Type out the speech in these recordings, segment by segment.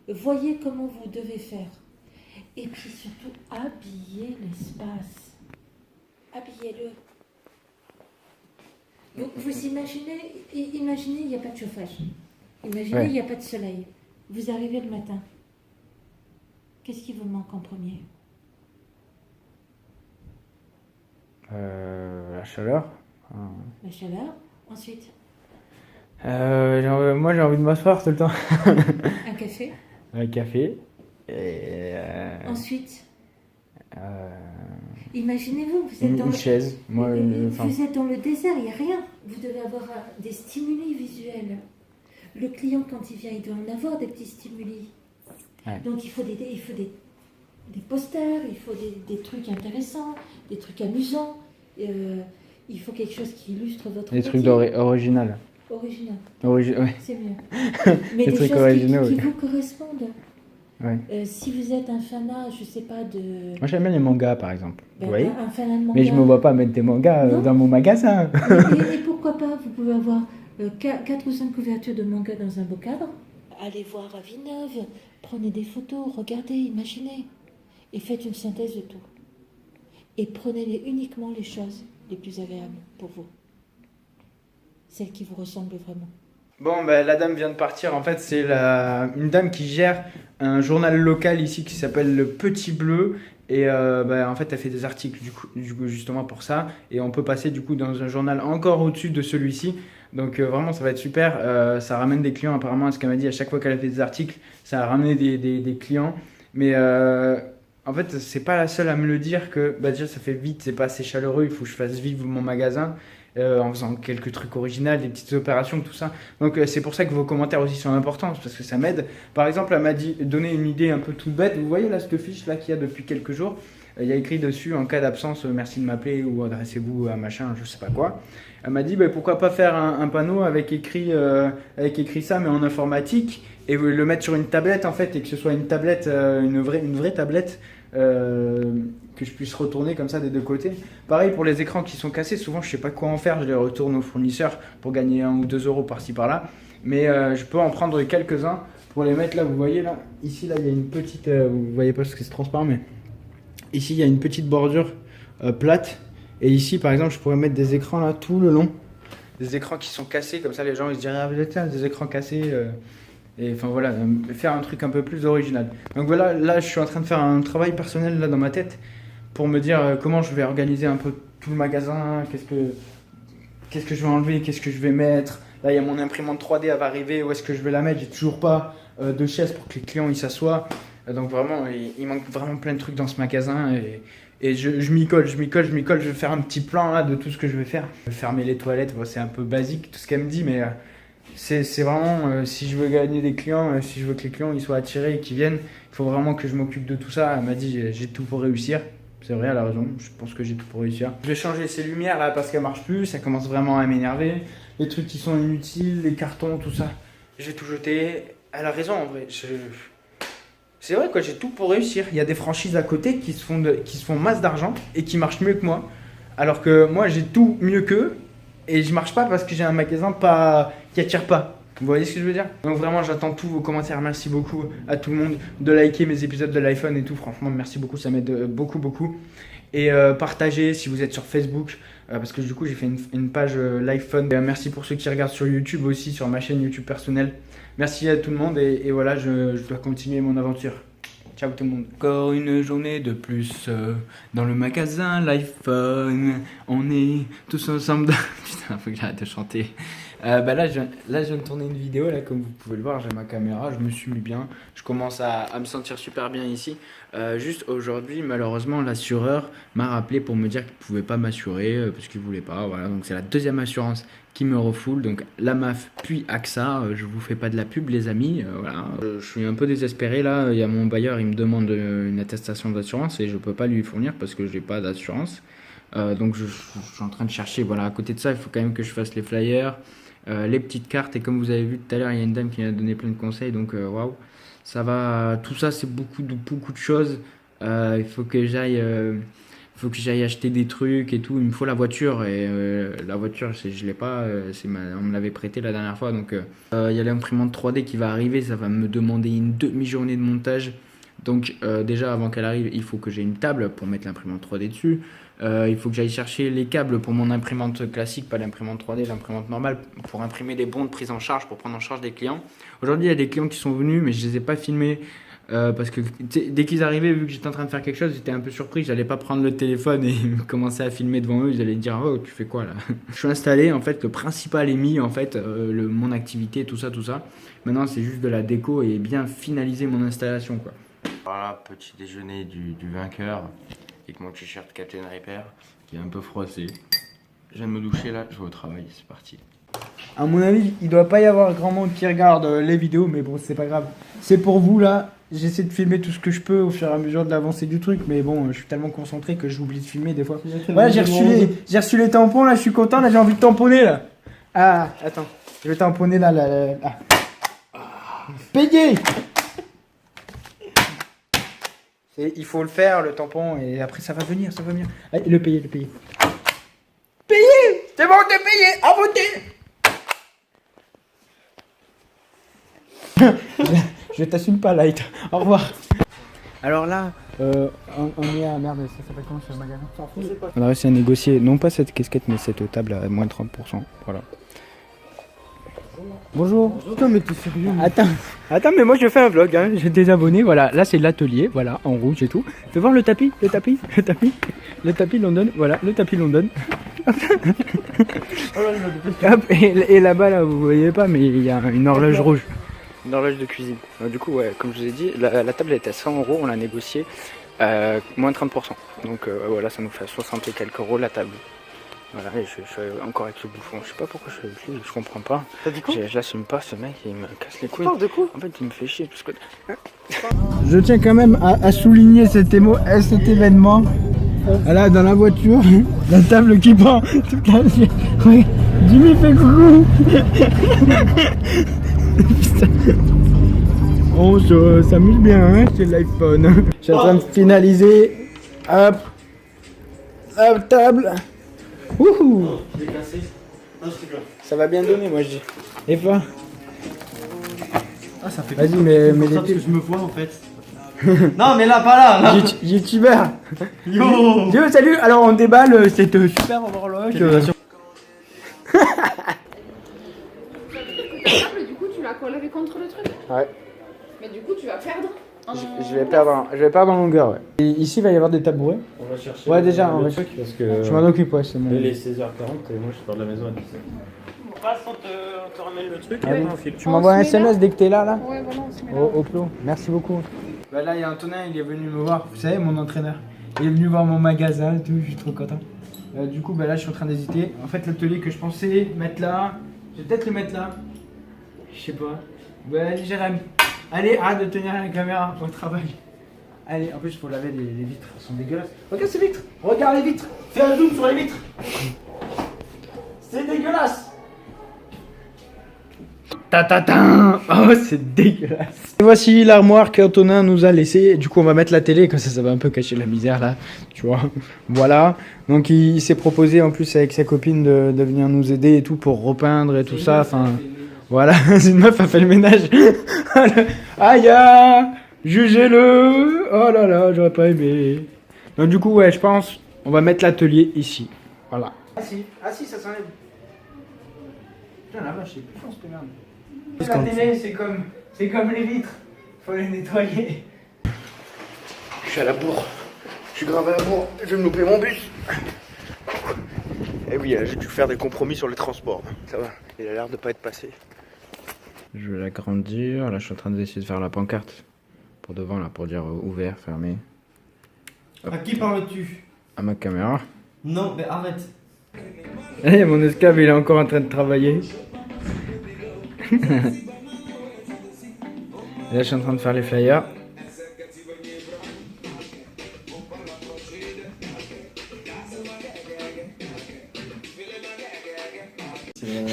Voyez comment vous devez faire. Et puis surtout, habillez l'espace. Habillez-le. Vous imaginez, il n'y a pas de chauffage. Imaginez, il n'y a pas de soleil. Vous arrivez le matin. Qu'est-ce qui vous manque en premier? La chaleur. La chaleur. Ensuite, Moi j'ai envie de m'asseoir tout le temps. un café. Un café. Et Ensuite, euh, imaginez-vous, vous êtes dans une le... chaise. Moi, Vous êtes dans le désert, il n'y a rien. Vous devez avoir des stimuli visuels. Le client, quand il vient, il doit en avoir des petits stimuli. Ouais. Donc il faut des posters, il faut des trucs intéressants, des trucs amusants. Il faut quelque chose qui illustre votre des trucs métier. original. Original, Ouais. c'est mieux. Mais Des des trucs choses originaux, qui oui. vous correspondent. Ouais. Si vous êtes un fanat, je sais pas, de... Moi j'aime bien les mangas par exemple. Vous voyez? un fanat de manga. Mais je me vois pas mettre des mangas Non. dans mon magasin. Et pourquoi pas, vous pouvez avoir 4 ou 5 couvertures de manga dans un beau cadre. Allez voir à Villeneuve, prenez des photos, regardez, imaginez. Et faites une synthèse de tout. Et prenez uniquement les choses les plus agréables pour vous. Celles qui vous ressemblent vraiment. Bon, ben, la dame vient de partir. En fait, c'est une dame qui gère un journal local ici qui s'appelle Le Petit Bleu. Et en fait, elle fait des articles du coup, justement pour ça. Et on peut passer du coup dans un journal encore au-dessus de celui-ci. Donc vraiment, ça va être super. Ça ramène des clients apparemment. Ce qu'elle m'a dit, à chaque fois qu'elle a fait des articles, ça a ramené des clients. Mais en fait, c'est pas la seule à me le dire que déjà ça fait vite, c'est pas assez chaleureux. Il faut que je fasse vivre mon magasin. En faisant quelques trucs originaux, des petites opérations, tout ça. Donc c'est pour ça que vos commentaires aussi sont importants, parce que ça m'aide. Par exemple, elle m'a donné une idée un peu toute bête. Vous voyez là, cette fiche là qu'il y a depuis quelques jours, il y a écrit dessus, en cas d'absence, merci de m'appeler ou adressez-vous à machin, je sais pas quoi. Elle m'a dit, pourquoi pas faire un panneau avec écrit ça, mais en informatique, et le mettre sur une tablette en fait, et que ce soit une tablette, une vraie tablette, que je puisse retourner comme ça des deux côtés. Pareil pour les écrans qui sont cassés, souvent je sais pas quoi en faire, je les retourne au fournisseur pour gagner 1 ou 2 euros par-ci par-là. Mais je peux en prendre quelques-uns pour les mettre là, vous voyez là, ici là il y a une petite, vous voyez pas parce que c'est transparent, mais ici il y a une petite bordure plate. Et ici par exemple je pourrais mettre des écrans là tout le long. Des écrans qui sont cassés, comme ça les gens ils se diraient ah tiens des écrans cassés. Et enfin voilà, faire un truc un peu plus original. Donc voilà, là je suis en train de faire un travail personnel là dans ma tête pour me dire comment je vais organiser un peu tout le magasin, qu'est-ce que je vais enlever, qu'est-ce que je vais mettre. Là il y a mon imprimante 3D, elle va arriver, où est-ce que je vais la mettre, j'ai toujours pas de chaise pour que les clients ils s'assoient. Donc vraiment, il manque vraiment plein de trucs dans ce magasin et je m'y colle, je vais faire un petit plan là de tout ce que je vais faire. Je vais fermer les toilettes, bon, c'est un peu basique tout ce qu'elle me dit, mais c'est vraiment, si je veux gagner des clients, si je veux que les clients ils soient attirés et qu'ils viennent, il faut vraiment que je m'occupe de tout ça. Elle m'a dit j'ai tout pour réussir. C'est vrai, elle a raison, je pense que j'ai tout pour réussir. Je vais changer ces lumières là parce qu'elles marchent plus, ça commence vraiment à m'énerver. Les trucs qui sont inutiles, les cartons, tout ça, je vais tout jeter. Elle a raison en vrai. C'est vrai quoi, j'ai tout pour réussir. Il y a des franchises à côté qui se font masse d'argent et qui marchent mieux que moi. Alors que moi j'ai tout mieux qu'eux et je marche pas parce que j'ai un magasin qui attire pas. Vous voyez ce que je veux dire? Donc vraiment j'attends tous vos commentaires, merci beaucoup à tout le monde de liker mes épisodes de l'iPhone et tout, franchement merci beaucoup, ça m'aide beaucoup. Et partagez si vous êtes sur Facebook, parce que du coup j'ai fait une page l'iPhone. Merci pour ceux qui regardent sur YouTube aussi, sur ma chaîne YouTube personnelle. Merci à tout le monde et voilà, je dois continuer mon aventure. Ciao tout le monde. Encore une journée de plus dans le magasin l'iPhone. On est tous ensemble. Putain, faut que j'arrête de chanter. Là, je viens de tourner une vidéo, là, comme vous pouvez le voir, j'ai ma caméra, je me suis mis bien, je commence à me sentir super bien ici. Juste aujourd'hui, malheureusement, l'assureur m'a rappelé pour me dire qu'il ne pouvait pas m'assurer parce qu'il ne voulait pas. Voilà, donc c'est la deuxième assurance qui me refoule, donc la MAF puis AXA. Je vous fais pas de la pub, les amis. Voilà, je suis un peu désespéré là. Il y a mon bailleur, il me demande une attestation d'assurance et je peux pas lui fournir parce que j'ai pas d'assurance. Donc je suis en train de chercher. Voilà, à côté de ça, il faut quand même que je fasse les flyers. Les petites cartes, et comme vous avez vu tout à l'heure, il y a une dame qui m'a donné plein de conseils, donc waouh, ça va, tout ça c'est beaucoup de choses. Il faut que faut que j'aille acheter des trucs et tout. Il me faut la voiture et la voiture, je l'ai pas. On me l'avait prêté la dernière fois. Donc, il y a l'imprimante 3D qui va arriver. Ça va me demander une demi-journée de montage. Donc, déjà, avant qu'elle arrive, il faut que j'ai une table pour mettre l'imprimante 3D dessus. Il faut que j'aille chercher les câbles pour mon imprimante classique, pas l'imprimante 3D, l'imprimante normale, pour imprimer des bons de prise en charge, pour prendre en charge des clients. Aujourd'hui, il y a des clients qui sont venus, mais je les ai pas filmés. Parce que dès qu'ils arrivaient, vu que j'étais en train de faire quelque chose, j'étais un peu surpris. J'allais pas prendre le téléphone et commencer à filmer devant eux. Ils allaient dire oh tu fais quoi là. Je suis installé, en fait le principal est mis, en fait mon activité, tout ça. Maintenant c'est juste de la déco et bien finaliser mon installation quoi. Voilà, petit déjeuner du vainqueur avec mon t-shirt Captain Repair qui est un peu froissé. Je viens de me doucher là, je vais au travail, c'est parti. À mon avis, il doit pas y avoir grand monde qui regarde les vidéos, mais bon, c'est pas grave. C'est pour vous là. J'essaie de filmer tout ce que je peux au fur et à mesure de l'avancée du truc, mais bon, je suis tellement concentré que j'oublie de filmer des fois. Voilà, j'ai reçu les tampons là, je suis content, là j'ai envie de tamponner là. Ah, attends, je vais tamponner là. Payé. Il faut le faire, le tampon, et après ça va venir. Allez, le payer. Payé. C'est bon, t'es payé, à voter. Je t'assume pas, Light. Au revoir. Alors là, on est à merde, ça s'appelle comment ce magasin? On a réussi à négocier, non pas cette casquette, mais cette table à moins de 30%. Voilà. Bonjour. Putain, mais t'es sérieux? Attends, mais moi je fais un vlog, hein. J'ai des abonnés, voilà. Là c'est l'atelier, voilà, en rouge et tout. Fais voir le tapis London, voilà, le tapis London. Hop, et là-bas, là, vous voyez pas, mais il y a une horloge rouge. Une horloge de cuisine. Du coup, ouais, comme je vous ai dit, la table était à 100 €, on l'a négocié moins de 30%. Donc voilà, ça nous fait 60 et quelques euros la table. Voilà, et je suis encore avec ce bouffon. Je sais pas pourquoi je suis avec lui, je comprends pas. T'as dit quoi? Je l'assume pas, ce mec, il me casse les couilles. Tu parles de quoi? En fait, il me fait chier. Parce que... Je tiens quand même à souligner cet événement. Là, dans la voiture, la table qui prend toute la... Ouais, Jimmy fait coucou. On s'amuse bien, hein, c'est l'iPhone. Je suis en train de finaliser. Hop, table. Wouhou. Ça va bien donner, moi je dis. Et toi? Ah, ça fait Vas-y, mais les parce que je me vois en fait. Non, mais là, pas là. YouTubeur. Yo. Yo, salut. Alors, on déballe cette super horloge. Du coup, tu la collerais contre le truc. Ouais. Mais du coup, tu vas perdre. Je vais perdre en longueur, ouais. Et ici, il va y avoir des tabourets. On va chercher Ouais, déjà, on va truc parce que Je m'en occupe, ouais, c'est bon. il est 16h40 et moi je pars de la maison à 17h. On passe, on te ramène le truc Ah et oui. on file. Tu m'envoies un se met là SMS dès que t'es là. Ouais, voilà, on se met là. Au plot. Merci beaucoup. Bah là, il y a Antonin, il est venu me voir. Vous savez, mon entraîneur. Il est venu voir mon magasin et tout, je suis trop content. Du coup, bah là, je suis en train d'hésiter. En fait, l'atelier que je pensais mettre là, je vais peut-être le mettre là. Je sais pas. Bah, allez, Jérém. Allez, arrête de tenir la caméra au travail. Allez, en plus, il faut laver les vitres. Elles sont dégueulasses. Regarde ces vitres. Regarde les vitres. Fais un zoom sur les vitres. C'est dégueulasse. Ta-ta-ta. Oh, c'est dégueulasse. Et voici l'armoire qu'Antonin nous a laissée. Du coup, on va mettre la télé, comme ça va un peu cacher la misère là. Tu vois. Voilà. Donc, il s'est proposé en plus avec sa copine de venir nous aider et tout pour repeindre et tout ça. Enfin, voilà. C'est une meuf a fait le ménage. Aïe, jugez-le. Oh là là, j'aurais pas aimé. Donc, du coup, ouais, je pense, on va mettre l'atelier ici. Voilà. Ah si, ça s'enlève. Putain, la vache, c'est plus fort cette merde. La télé, c'est comme les vitres. Faut les nettoyer. Je suis à la bourre. Je suis grave à la bourre. Je vais me louper mon bus. Eh oui, j'ai dû faire des compromis sur les transports. Ça va, il a l'air de pas être passé. Je vais l'agrandir. Là, je suis en train d'essayer de faire la pancarte. Pour devant, là, pour dire ouvert, fermé. Hop. À qui parles-tu? À ma caméra. Non, mais arrête. Eh, mon esclave, il est encore en train de travailler. Et là, je suis en train de faire les flyers.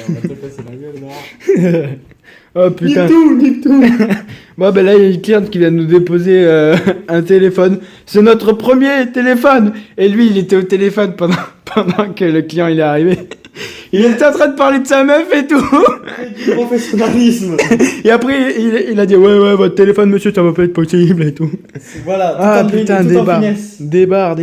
On va te passer la gueule là. Oh putain. Nique tout. Bon, ben là, il y a une cliente qui vient de nous déposer un téléphone. C'est notre premier téléphone. Et lui, il était au téléphone pendant que le client il est arrivé. Il était en train de parler de sa meuf et tout. Du professionnalisme. Et après, il a dit ouais, votre téléphone, monsieur, ça va pas être possible et tout. Voilà, Ah tout en putain, tout des en barres. finesse. Des barres.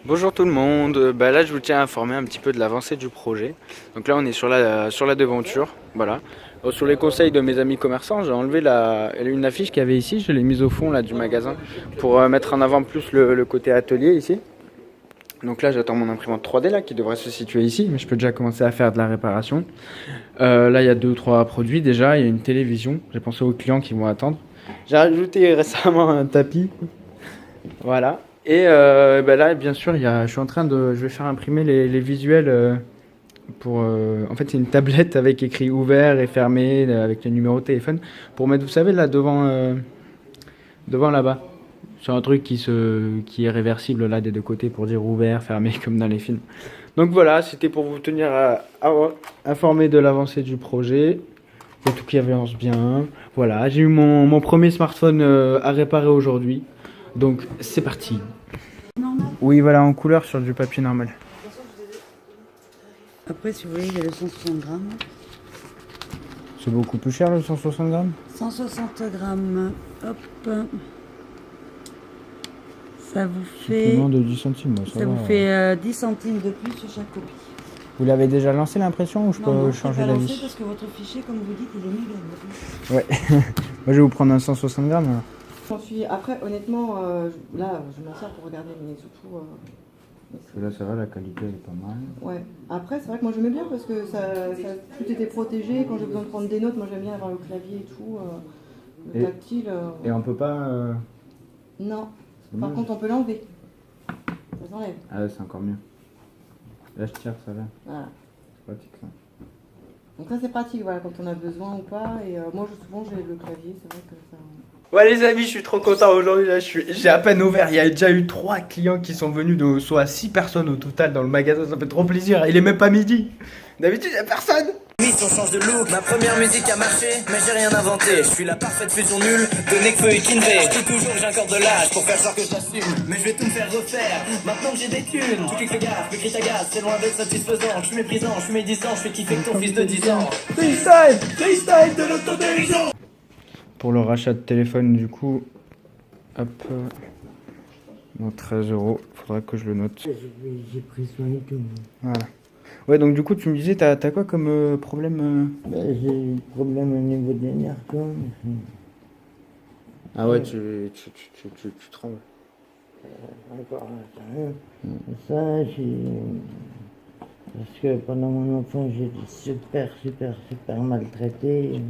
Bonjour tout le monde. Bah là, je vous tiens à informer un petit peu de l'avancée du projet. Donc là, on est sur la devanture. Voilà. Sur les conseils de mes amis commerçants, j'ai enlevé une affiche qu'il y avait ici. Je l'ai mise au fond là, du magasin pour mettre en avant plus le côté atelier ici. Donc là, j'attends mon imprimante 3D là, qui devrait se situer ici, mais je peux déjà commencer à faire de la réparation. Là, il y a 2-3 produits déjà. Il y a une télévision. J'ai pensé aux clients qui vont attendre. J'ai rajouté récemment un tapis. Voilà. Et là, bien sûr, je vais faire imprimer les visuels pour. En fait, c'est une tablette avec écrit ouvert et fermé, avec les numéros de téléphone, pour mettre, vous savez, là devant là-bas. C'est un truc qui est réversible là des deux côtés pour dire ouvert, fermé comme dans les films. Donc voilà, c'était pour vous tenir informé de l'avancée du projet. Il y a tout qui avance bien. Voilà, j'ai eu mon premier smartphone à réparer aujourd'hui. Donc c'est parti. Oui, voilà, en couleur sur du papier normal. Après, si vous voulez, il y a le 160 grammes. C'est beaucoup plus cher le 160 grammes. 160 grammes, hop. Ça vous fait, Supplément de 10 centimes. Moi, ça va. vous fait 10 centimes de plus sur chaque copie. Vous l'avez déjà lancé l'impression ou je peux changer la d'avis? parce que votre fichier, comme vous dites, il est méga gros. Ouais. Moi je vais vous prendre un 160 grammes alors. J'en suis. Après, honnêtement, là, je m'en sers pour regarder, mais surtout. Là ça va, la qualité est pas mal. Ouais. Après, c'est vrai que moi j'aimais bien parce que tout était protégé. Quand j'ai besoin de prendre des notes, moi j'aime bien avoir le clavier et tout, le tactile. Et on peut pas. Non. Par contre, on peut l'enlever. Ça s'enlève. Ah ouais, c'est encore mieux. Là je tire ça là. Voilà. C'est pratique ça. Donc ça c'est pratique, voilà, quand on a besoin ou pas. Et moi, souvent j'ai le clavier, c'est vrai que ça. Ouais les amis, je suis trop content aujourd'hui, là j'ai à peine ouvert, il y a déjà eu 3 clients qui sont venus, soit 6 personnes au total dans le magasin, ça fait trop plaisir, il est même pas midi. D'habitude il y a personne. On change de look, ma première musique a marché, mais j'ai rien inventé. Je suis la parfaite fusion nulle de Nekfeu et Kinvey. Je dis toujours que j'ai encore de l'âge pour faire genre que je l'assume, mais je vais tout me faire refaire. Maintenant que j'ai des thunes, tu cliques le gaffe, le cri t'agace, c'est loin d'être satisfaisant. Je suis méprisant, je suis médisant, je fais kiffer que ton fils de 10 ans. Freestyle de l'autodérision. Pour le rachat de téléphone du coup, hop, bon, 13 €, faudra que je le note. J'ai pris soin de tout. Voilà. Ouais, donc du coup tu me disais, t'as quoi comme problème J'ai eu problème au niveau des nerfs, quoi. Ah ouais, tu trembles. Encore ça, parce que pendant mon enfance, j'ai été super maltraité.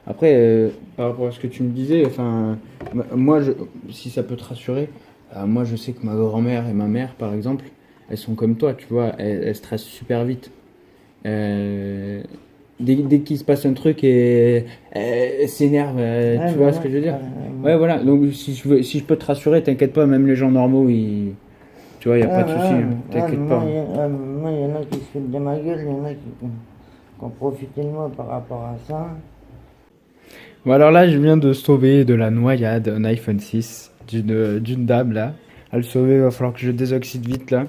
Après, par rapport à ce que tu me disais, enfin, moi, si ça peut te rassurer, moi je sais que ma grand-mère et ma mère, par exemple, elles sont comme toi, tu vois, elles stressent super vite. Dès qu'il se passe un truc, elles s'énervent, tu vois ce que je veux dire? Ouais, voilà, donc si je peux te rassurer, t'inquiète pas, même les gens normaux, tu vois, il n'y a pas de souci, t'inquiète pas. Moi, il y en a qui se foutent de ma gueule, il y en a qui ont profité de moi par rapport à ça. Bon alors là je viens de sauver de la noyade un iPhone 6 d'une dame là. À le sauver, il va falloir que je désoxyde vite là.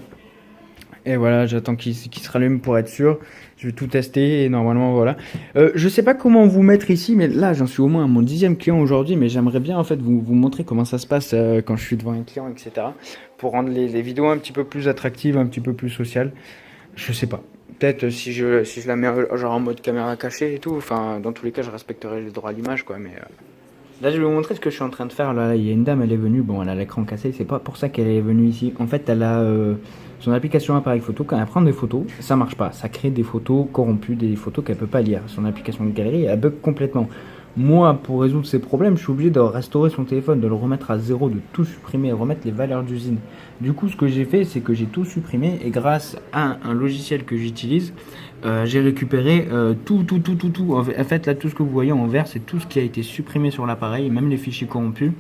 Et voilà, j'attends qu'il se rallume pour être sûr. Je vais tout tester et normalement voilà. Je sais pas comment vous mettre ici, mais là j'en suis au moins à mon 10e client aujourd'hui. Mais j'aimerais bien en fait vous montrer comment ça se passe quand je suis devant un client, etc. Pour rendre les vidéos un petit peu plus attractives, un petit peu plus sociales. Je sais pas. Peut-être si je la mets genre en mode caméra cachée et tout, enfin dans tous les cas je respecterai les droits à l'image quoi, mais là je vais vous montrer ce que je suis en train de faire. Là il y a une dame, elle est venue, bon elle a l'écran cassé, c'est pas pour ça qu'elle est venue ici. En fait elle a son application appareil photo, quand elle prend des photos, ça marche pas, ça crée des photos corrompues, des photos qu'elle peut pas lire. Son application de galerie elle bug complètement. Moi, pour résoudre ces problèmes, je suis obligé de restaurer son téléphone, de le remettre à zéro, de tout supprimer, remettre les valeurs d'usine. Du coup, ce que j'ai fait, c'est que j'ai tout supprimé et grâce à un logiciel que j'utilise, j'ai récupéré tout. En fait, là, tout ce que vous voyez en vert, c'est tout ce qui a été supprimé sur l'appareil, même les fichiers corrompus,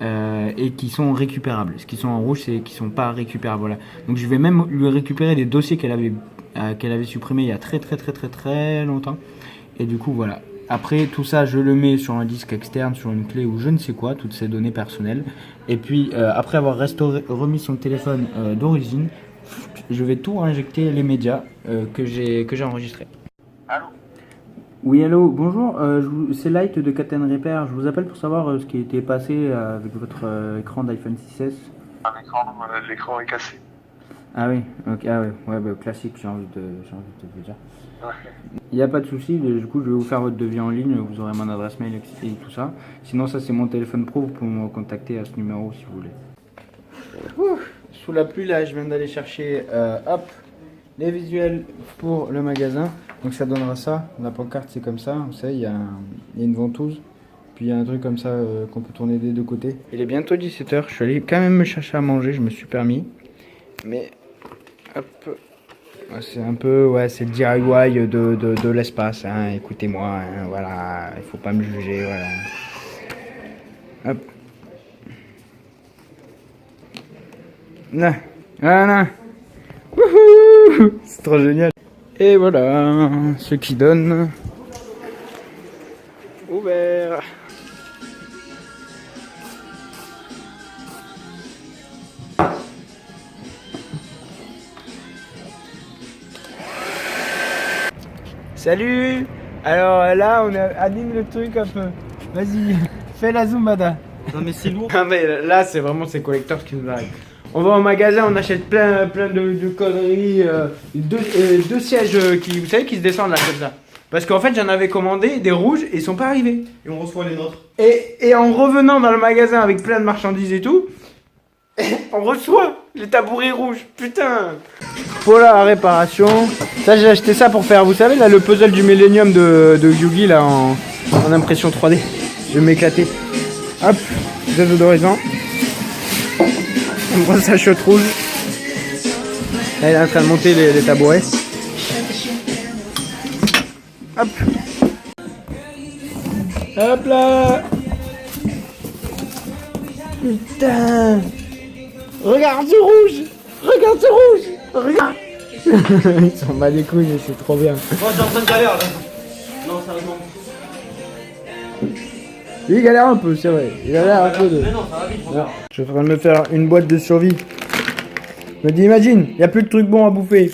et qui sont récupérables. Ce qui sont en rouge, c'est qui sont pas récupérables. Voilà. Donc, je vais même lui récupérer des dossiers qu'elle avait supprimés il y a très longtemps. Et du coup, voilà. après tout ça je le mets sur un disque externe, sur une clé ou je ne sais quoi, toutes ces données personnelles. Et puis après avoir remis son téléphone d'origine, je vais tout injecter les médias que j'ai enregistrés. Allô? Oui, allô, bonjour, c'est Light de Cat & Repair. Je vous appelle pour savoir ce qui était passé avec votre écran d'iPhone 6S. L'écran est cassé. Ah oui, ok, ah ouais, bah, classique, j'ai envie de te le dire. Ouais. Il n'y a pas de souci, du coup je vais vous faire votre devis en ligne, vous aurez mon adresse mail et tout ça. Sinon ça c'est mon téléphone pro, vous pouvez me contacter à ce numéro si vous voulez. Ouh, sous la pluie là, je viens d'aller chercher les visuels pour le magasin. Donc ça donnera ça, la pancarte c'est comme ça, vous savez, il y a une ventouse. Puis il y a un truc comme ça qu'on peut tourner des deux côtés. Il est bientôt 17h, je suis allé quand même me chercher à manger, je me suis permis. Mais hop, c'est un peu, ouais, c'est le DIY de l'espace, hein. Écoutez-moi, hein, voilà, il faut pas me juger, voilà. Hop. Là, voilà. Wouhou, c'est trop génial. Et voilà, ce qui donne. Ouvert. Salut. Alors là, anime le truc un peu. Vas-y, fais la zoomada. Non mais c'est lourd. Ah mais là, c'est vraiment ces collecteurs qui nous arrivent. On va au magasin, on achète plein de conneries, deux sièges vous savez, qui se descendent là comme ça. Parce qu'en fait, j'en avais commandé des rouges et ils sont pas arrivés. Et on reçoit les nôtres. Et en revenant dans le magasin avec plein de marchandises et tout, on reçoit les tabourets rouges. Putain. Pour la réparation, ça j'ai acheté ça pour faire, vous savez là, le puzzle du Millennium de Yugi là en impression 3D. Je vais m'éclater. Hop, désodorisant. On prend sa chiotte rouge. Là, elle est en train de monter les tabourets. Hop. Hop là. Putain. Regarde ce rouge. Regarde ce rouge. Regarde. Ils s'en bat les couilles, mais c'est trop bien. Moi j'ai en train de galère là. Non, sérieusement. Il galère un peu, c'est vrai. Il a l'air un peu de... Mais non, ça va vite, regarde. Je suis en train de me faire une boîte de survie. Je me dis, imagine, il n'y a plus de trucs bons à bouffer.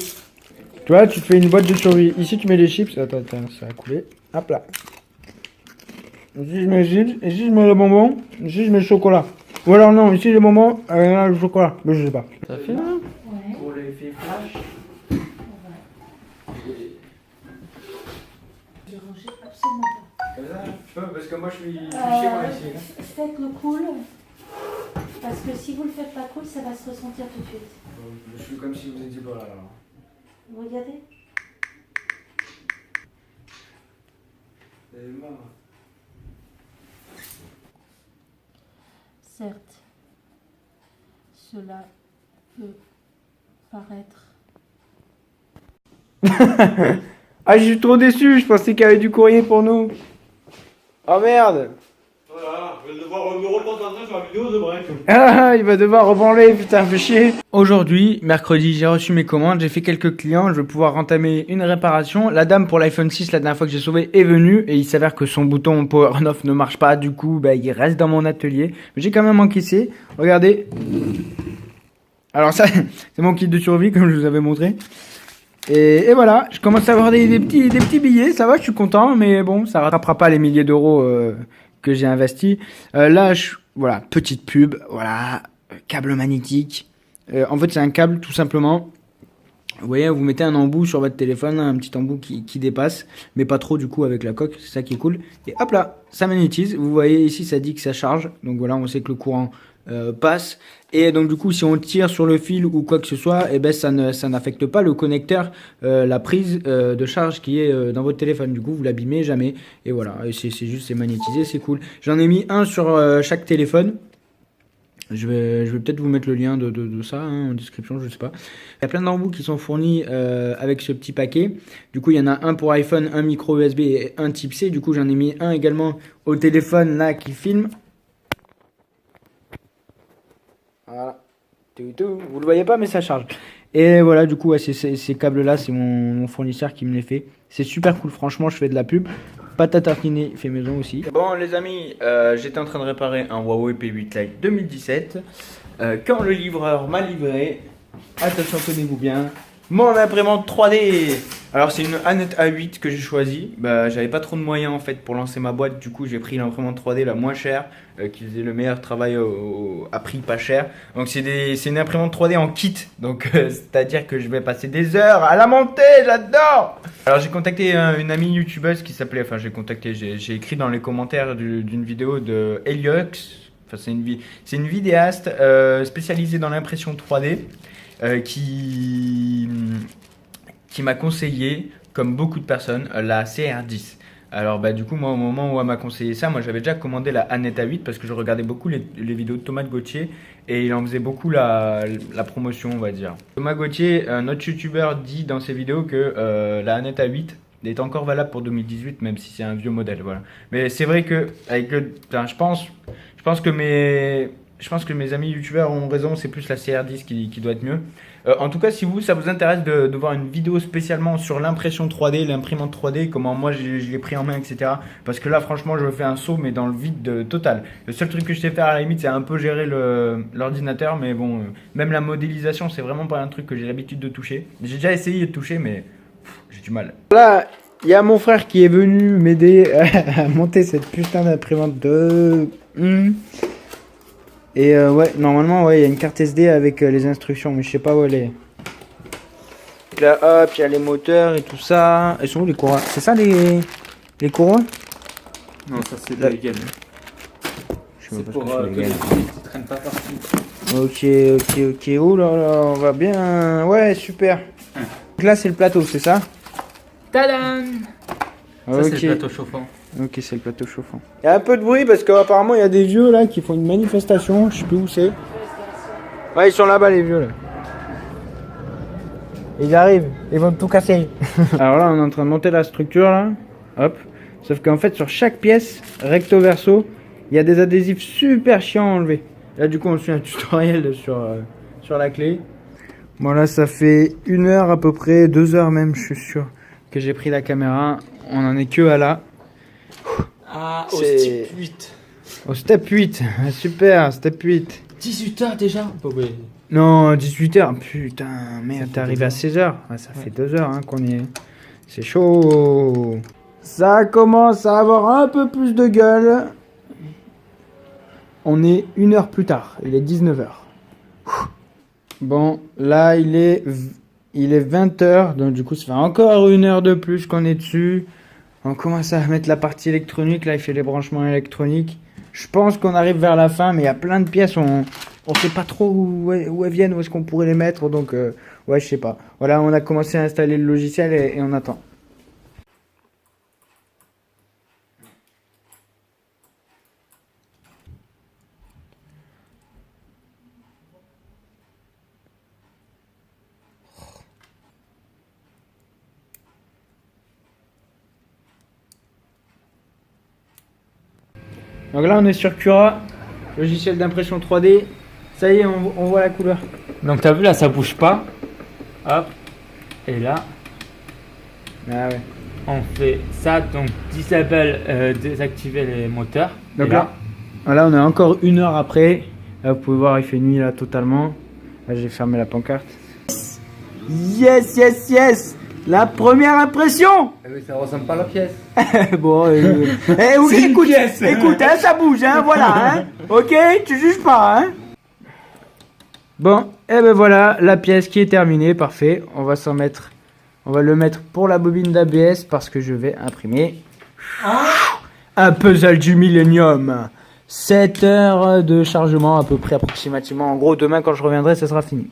Tu vois, tu te fais une boîte de survie. Ici, tu mets les chips. Attends, ça a coulé. Hop là. Ici, je mets les chips. Ici, je mets le bonbon. Ici, je mets le chocolat. Ou alors, non, ici, les bonbons. Là, le chocolat. Mais je sais pas. Ça fait là Ouais. pour l'effet flash. Je rangeais absolument pas. Comme ça, je peux, parce que moi, je suis chez moi ici. Faites-le cool. Parce que si vous le faites pas cool, ça va se ressentir tout de suite. Je suis comme si vous étiez pas là, alors. Regardez. Certes, cela peut paraître. Ah, je suis trop déçu, je pensais qu'il y avait du courrier pour nous. Oh merde. Voilà, je vais devoir me reconcentrer sur la vidéo de bref. Ah, il va devoir rebranler, putain, fais chier. Aujourd'hui, mercredi, j'ai reçu mes commandes, j'ai fait quelques clients, je vais pouvoir entamer une réparation. La dame pour l'iPhone 6, la dernière fois que j'ai sauvé, est venue et il s'avère que son bouton Power On/Off ne marche pas, du coup, bah, il reste dans mon atelier. Mais j'ai quand même encaissé, regardez. Alors ça, c'est mon kit de survie, comme je vous avais montré. Et voilà, je commence à avoir des petits billets, ça va, je suis content, mais bon, ça rattrapera pas les milliers d'euros que j'ai investi. Là, voilà, petite pub, voilà, câble magnétique. En fait, c'est un câble tout simplement. Vous voyez, vous mettez un embout sur votre téléphone, un petit embout qui dépasse, mais pas trop du coup avec la coque, c'est ça qui est cool. Et hop là, ça magnétise. Vous voyez ici, ça dit que ça charge. Donc voilà, on sait que le courant passe. Et donc du coup, si on tire sur le fil ou quoi que ce soit, eh ben ça n'affecte pas le connecteur, la prise de charge qui est dans votre téléphone. Du coup, vous l'abîmez jamais. Et voilà, et c'est magnétisé, c'est cool. J'en ai mis un sur chaque téléphone. Je vais peut-être vous mettre le lien de ça hein, en description, je sais pas. Il y a plein d'embouts qui sont fournis avec ce petit paquet. Du coup, il y en a un pour iPhone, un micro USB et un type C. Du coup, j'en ai mis un également au téléphone là qui filme. Voilà. Vous le voyez pas, mais ça charge. Et voilà, du coup, ouais, ces câbles-là, c'est mon fournisseur qui me les fait. C'est super cool, franchement, je fais de la pub. Pâte à tartiner, fait maison aussi. Bon, les amis, j'étais en train de réparer un Huawei P8 Lite 2017. Quand le livreur m'a livré, attention, tenez-vous bien, mon imprimante 3D. Alors, c'est une Anet A8 que j'ai choisie. J'avais pas trop de moyens en fait pour lancer ma boîte. Du coup, j'ai pris l'imprimante 3D la moins chère, qui faisait le meilleur travail à prix pas cher. Donc, c'est une imprimante 3D en kit. Donc, c'est-à-dire que je vais passer des heures à la monter. J'adore. Alors, j'ai contacté une amie youtubeuse qui s'appelait. Enfin, j'ai écrit dans les commentaires d'une vidéo de Heliox. Enfin, c'est une vidéaste spécialisée dans l'impression 3D qui m'a conseillé, comme beaucoup de personnes, la CR10. Alors du coup, moi au moment où elle m'a conseillé ça, moi j'avais déjà commandé la Anet A8 parce que je regardais beaucoup les vidéos de Thomas Gauthier et il en faisait beaucoup la promotion, on va dire. Thomas Gauthier, notre youtubeur, dit dans ses vidéos que la Anet A8 est encore valable pour 2018, même si c'est un vieux modèle, voilà. Mais c'est vrai que je pense que mes amis youtubeurs ont raison, c'est plus la CR10 qui doit être mieux. En tout cas, si ça vous intéresse de voir une vidéo spécialement sur l'impression 3D, l'imprimante 3D, comment moi je l'ai pris en main, etc. Parce que là, franchement, je fais un saut, mais dans le vide total. Le seul truc que je sais faire à la limite, c'est un peu gérer l'ordinateur, mais bon, même la modélisation, c'est vraiment pas un truc que j'ai l'habitude de toucher. J'ai déjà essayé de toucher, mais j'ai du mal. Là, il y a mon frère qui est venu m'aider à monter cette putain d'imprimante de... Et ouais, normalement, ouais, il y a une carte SD avec les instructions, mais je sais pas où elle est. Là, hop, il y a les moteurs et tout ça. Ils sont où les courroies? C'est ça les courroies? Non, ça c'est Là. légal. C'est pour que les filles ne traînent pas partout. Ok. Oh là là, on va bien. Ouais, super. Donc là, c'est le plateau, c'est ça? Tadam! Ça, c'est Ok. le plateau chauffant. Ok, c'est le plateau chauffant. Il y a un peu de bruit parce qu'apparemment, il y a des vieux là qui font une manifestation. Je sais plus où c'est. Ouais, ils sont là-bas, les vieux là. Ils arrivent, ils vont tout casser. Alors là, on est en train de monter la structure là. Hop. Sauf qu'en fait, sur chaque pièce, recto verso, il y a des adhésifs super chiants à enlever. Là, du coup, on suit un tutoriel sur la clé. Bon, là, ça fait 1 heure à peu près, 2 heures même, je suis sûr, que j'ai pris la caméra. On en est que à là. Ah, au C'est- step 8. Au step 8. Super, step 8. 18h déjà? Oui. Non, 18h. Putain, merde, t'es arrivé à 16h. Ah, ça fait 2 heures hein, qu'on y est. C'est chaud. Ça commence à avoir un peu plus de gueule. On est 1 heure plus tard. Il est 19h. Bon, là, il est 20h. Donc, du coup, ça fait encore 1 heure de plus qu'on est dessus. On commence à mettre la partie électronique. Là, il fait les branchements électroniques. Je pense qu'on arrive vers la fin, mais il y a plein de pièces. On sait pas trop où elles viennent, où est-ce qu'on pourrait les mettre. Donc, ouais, je sais pas. Voilà, on a commencé à installer le logiciel et on attend. Donc là, on est sur Cura, logiciel d'impression 3D. Ça y est, on voit la couleur. Donc t'as vu là, ça bouge pas. Hop. Et là, Ah ouais. on fait ça. Donc disable, désactiver les moteurs. Donc Et là, on est encore 1 heure après. Là, vous pouvez voir, il fait nuit là totalement. Là, j'ai fermé la pancarte. Yes. La première impression. Mais ça ressemble pas à la pièce. Bon, oui, écoute, hein, ça bouge, hein, voilà, hein. Ok, tu juges pas, hein. Bon, et ben voilà, la pièce qui est terminée, parfait. On va le mettre pour la bobine d'ABS parce que je vais imprimer un puzzle du Millennium. 7 heures de chargement à peu près approximativement. En gros, demain quand je reviendrai, ça sera fini.